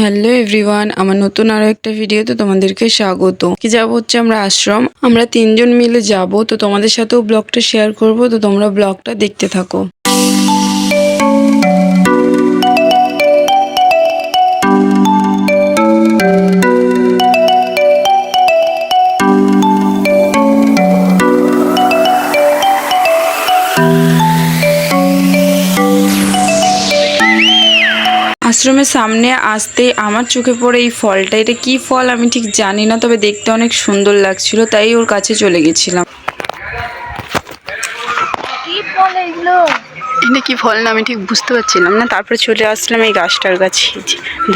Hello everyone, আমার নতুন আরো একটা ভিডিওতে তোমাদেরকে স্বাগত। কি যাব হচ্ছে আমরা আশ্রম, আমরা 3জন মিলে যাব। তো তোমাদের সাথেও ব্লগটা শেয়ার করব, তো তোমরা ব্লগটা দেখতে থাকো। আশ্রমের সামনে আসতেই আমার চোখে পড়ে এই ফলটা। এটা কি ফল আমি ঠিক জানি না, তবে দেখতে অনেক সুন্দর লাগছিল, তাই ওর কাছে চলে গেছিলাম। এটা কি ফল না আমি ঠিক বুঝতে পারছিলাম না, তারপরে চলে আসলাম এই গাছটার কাছে।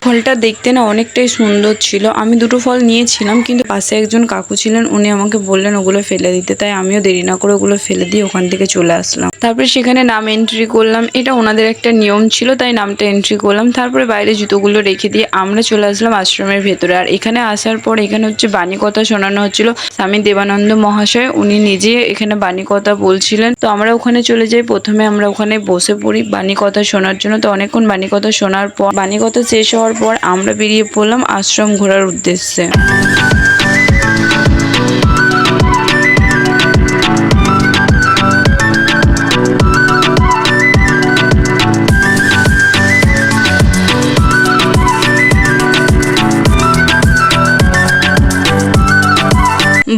ফলটা দেখতে না অনেকটাই সুন্দর ছিল। আমি দুটো ফল নিয়েছিলাম, কিন্তু পাশে একজন কাকু ছিলেন, উনি আমাকে বললেন ওগুলো ফেলে দিতে, তাই আমিও দেরি না করে ওগুলো ফেলে দিয়ে ওখান থেকে চলে আসলাম। তারপরে সেখানে নাম এন্ট্রি করলাম, এটা ওনাদের একটা নিয়ম ছিল, তাই নামটা এন্ট্রি করলাম। তারপরে বাইরে জুতোগুলো রেখে দিয়ে আমরা চলে আসলাম আশ্রমের ভেতরে। আর এখানে আসার পর এখানে হচ্ছে বাণী কথা শোনানো হচ্ছিল। স্বামী দেবানন্দ মহাশয় উনি নিজে এখানে বাণী কথা বলছিলেন। তো আমরা ওখানে চলে যাই। প্রথমে আমরা ওখানে বসে পড়ি বাণী কথা শোনার জন্য। তো অনেকক্ষণ বাণী কথা শোনার পর, বাণী কথা শেষ হওয়ার পর আমরা বেরিয়ে পড়লাম আশ্রম ঘোরার উদ্দেশ্যে।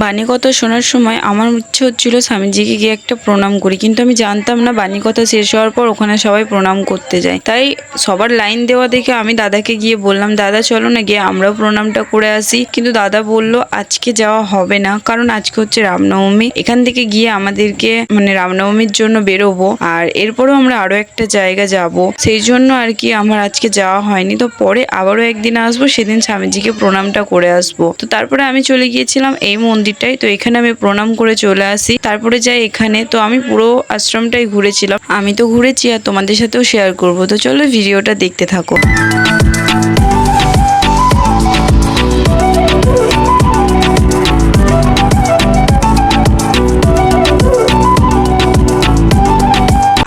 বাণী কথা শোনার সময় আমার ইচ্ছে হচ্ছিল স্বামীজিকে গিয়ে একটা প্রণাম করি, কিন্তু আমি জানতাম না বাণী কথা শেষ হওয়ার পর ওখানে সবাই প্রণাম করতে যায়। তাই সবার লাইন দেওয়া দেখে আমি দাদাকে গিয়ে বললাম, দাদা চলো না গিয়ে আমরাও প্রণামটা করে আসি। কিন্তু দাদা বলল আজকে যাওয়া হবে না, কারণ আজকে হচ্ছে রামনবমী। এখান থেকে গিয়ে আমাদেরকে রামনবমীর জন্য বেরোবো, আর এরপরও আমরা আরো একটা জায়গা যাব, সেই জন্য আর কি আমার আজকে যাওয়া হয়নি। তো পরে আবারও একদিন আসবো, সেদিন স্বামীজিকে প্রণামটা করে আসবো। তো তারপরে আমি চলে গিয়েছিলাম এই মন্দিরটাই। তো এখানে আমি প্রণাম করে চলে আসি। তারপরে যাই এখানে। তো আমি পুরো আশ্রমটাই ঘুরেছিলাম। আমি তো ঘুরেছি আর তোমাদের সাথেও শেয়ার করব। তো চলো ভিডিওটা দেখতে থাকো।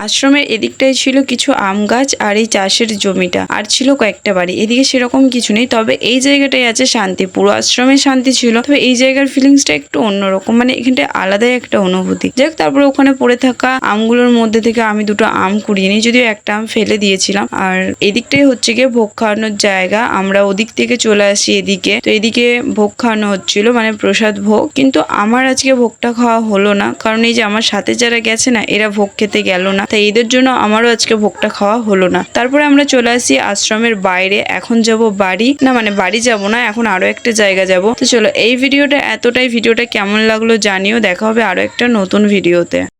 আশ্রমের এদিকটাই ছিল কিছু আম গাছ আর এই চাষের জমিটা, আর ছিল কয়েকটা বাড়ি। এদিকে সেরকম কিছু নেই, তবে এই জায়গাটাই আছে শান্তি। পুরো আশ্রমে শান্তি ছিল, তবে এই জায়গার ফিলিংসটা একটু অন্যরকম, এখানটা আলাদাই একটা অনুভূতি। যাই হোক, তারপরে ওখানে পড়ে থাকা আমগুলোর মধ্যে থেকে আমি দুটো আম কুড়িয়ে নিই, যদিও একটা আম ফেলে দিয়েছিলাম। আর এদিকটাই হচ্ছে গিয়ে ভোগ খাওয়ানোর জায়গা। আমরা ওদিক থেকে চলে আসি এদিকে। তো এদিকে ভোগ খাওয়ানো হচ্ছিল, প্রসাদ ভোগ। কিন্তু আমার আজকে ভোগটা খাওয়া হলো না, কারণ এই যে আমার সাথে যারা গেছে না, এরা ভোগ খেতে গেল না, তাই এদের জন্য আমারও আজকে ভোগটা খাওয়া হলো না। তারপরে আমরা চলে আসি আশ্রমের বাইরে। এখন যাব বাড়ি না, বাড়ি যাব না, এখন আরো একটা জায়গা যাব। তো চলো, এই ভিডিওটা এতটাই। ভিডিওটা কেমন লাগলো জানিও। দেখা হবে আরো একটা নতুন ভিডিওতে।